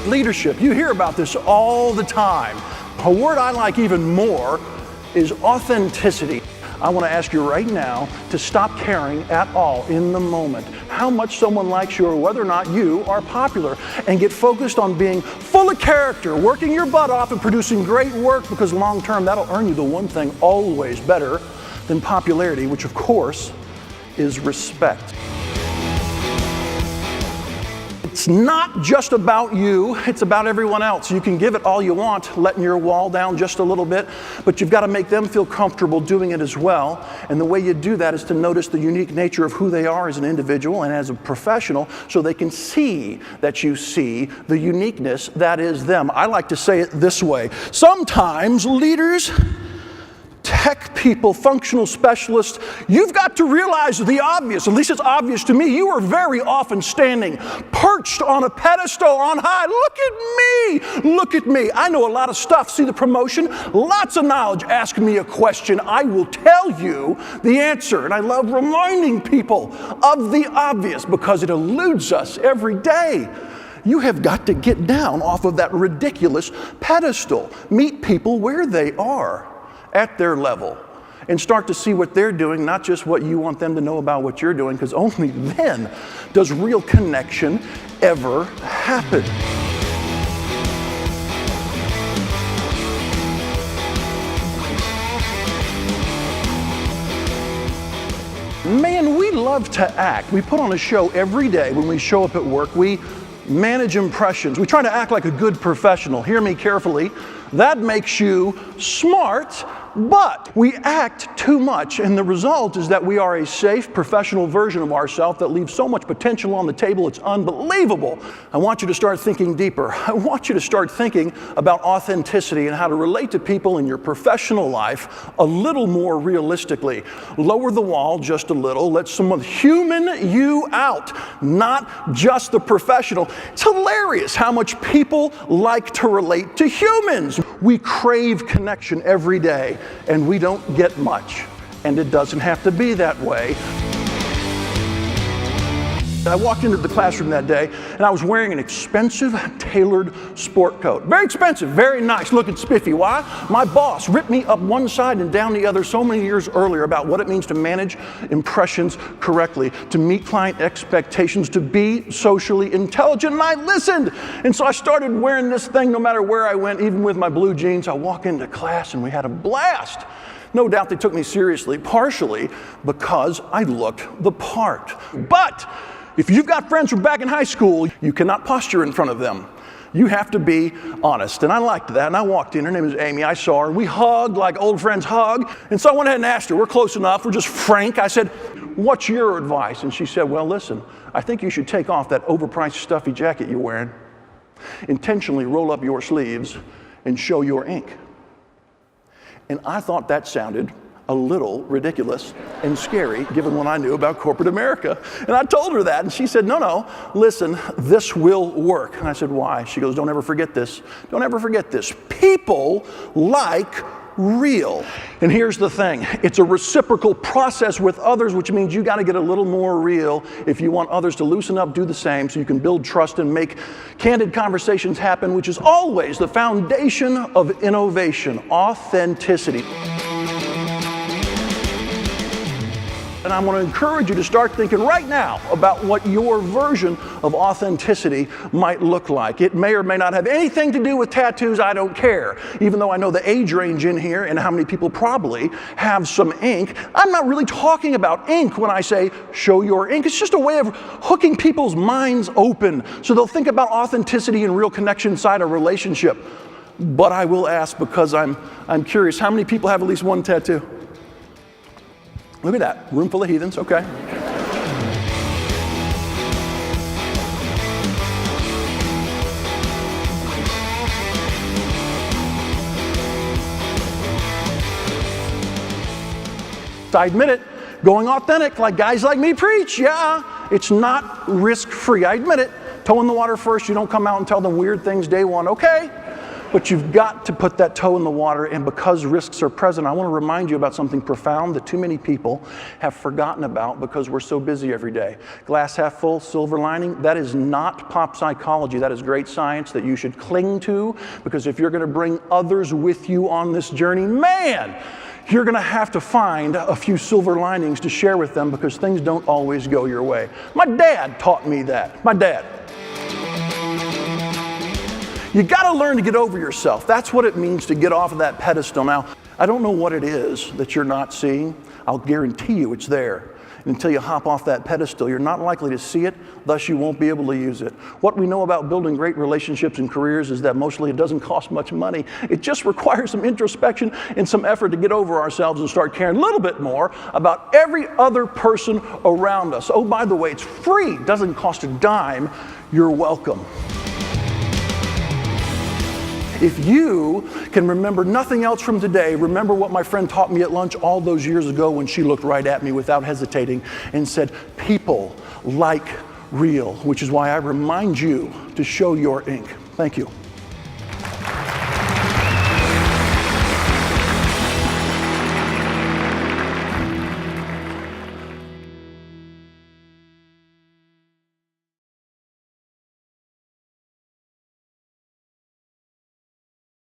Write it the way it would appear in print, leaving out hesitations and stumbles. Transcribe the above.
leadership. You hear about this all the time. A word I like even more is authenticity. I want to ask you right now to stop caring at all in the moment how much someone likes you or whether or not you are popular, and get focused on being full of character, working your butt off and producing great work, because long term that'll earn you the one thing always better than popularity, which of course is respect. It's not just about you, it's about everyone else. You can give it all you want, letting your wall down just a little bit, but you've got to make them feel comfortable doing it as well. And the way you do that is to notice the unique nature of who they are as an individual and as a professional, so they can see that you see the uniqueness that is them. I like to say it this way. Sometimes leaders, tech people, functional specialists, you've got to realize the obvious. At least it's obvious to me. You are very often standing perched on a pedestal on high. Look at me. Look at me. I know a lot of stuff. See the promotion? Lots of knowledge. Ask me a question. I will tell you the answer. And I love reminding people of the obvious because it eludes us every day. You have got to get down off of that ridiculous pedestal. Meet people where they are, at their level, and start to see what they're doing, not just what you want them to know about what you're doing, because only then does real connection ever happen. Man, we love to act. We put on a show every day when we show up at work. We manage impressions. We try to act like a good professional. Hear me carefully. That makes you smart, but we act too much, and the result is that we are a safe, professional version of ourselves that leaves so much potential on the table, it's unbelievable. I want you to start thinking deeper. I want you to start thinking about authenticity and how to relate to people in your professional life a little more realistically. Lower the wall just a little. Let someone human you out, not just the professional. It's hilarious how much people like to relate to humans. We crave connection every day, and we don't get much. And it doesn't have to be that way. I walked into the classroom that day, and I was wearing an expensive tailored sport coat. Very expensive, very nice, looking spiffy. Why? My boss ripped me up one side and down the other so many years earlier about what it means to manage impressions correctly, to meet client expectations, to be socially intelligent, and I listened. And so I started wearing this thing no matter where I went, even with my blue jeans. I walk into class, and we had a blast. No doubt they took me seriously, partially because I looked the part. But if you've got friends from back in high school, you cannot posture in front of them. You have to be honest. And I liked that. And I walked in. Her name was Amy. I saw her. We hugged like old friends hug. And so I went ahead and asked her. We're close enough. We're just frank. I said, "What's your advice?" And she said, "Well, listen, I think you should take off that overpriced stuffy jacket you're wearing. Intentionally roll up your sleeves and show your ink." And I thought that sounded a little ridiculous and scary given what I knew about corporate America. And I told her that, and she said, no, listen, this will work. And I said, why? She goes, don't ever forget this. Don't ever forget this. People like real. And here's the thing. It's a reciprocal process with others, which means you got to get a little more real if you want others to loosen up, do the same, so you can build trust and make candid conversations happen, which is always the foundation of innovation, authenticity. And I want to encourage you to start thinking right now about what your version of authenticity might look like. It may or may not have anything to do with tattoos. I don't care. Even though I know the age range in here and how many people probably have some ink, I'm not really talking about ink when I say show your ink. It's just a way of hooking people's minds open so they'll think about authenticity and real connection inside a relationship. But I will ask, because I'm curious, how many people have at least one tattoo? Look at that, room full of heathens, okay. I admit it, going authentic like guys like me preach, yeah, it's not risk-free. I admit it, toe in the water first, you don't come out and tell them weird things day one, okay. But you've got to put that toe in the water, and because risks are present, I want to remind you about something profound that too many people have forgotten about because we're so busy every day. Glass half full, silver lining, that is not pop psychology. That is great science that you should cling to, because if you're going to bring others with you on this journey, man, you're going to have to find a few silver linings to share with them, because things don't always go your way. My dad taught me that. My dad. You got to learn to get over yourself. That's what it means to get off of that pedestal. Now, I don't know what it is that you're not seeing. I'll guarantee you it's there. Until you hop off that pedestal, you're not likely to see it, thus you won't be able to use it. What we know about building great relationships and careers is that mostly it doesn't cost much money. It just requires some introspection and some effort to get over ourselves and start caring a little bit more about every other person around us. Oh, by the way, it's free. It doesn't cost a dime. You're welcome. If you can remember nothing else from today, remember what my friend taught me at lunch all those years ago when she looked right at me without hesitating and said, people like real, which is why I remind you to show your ink. Thank you.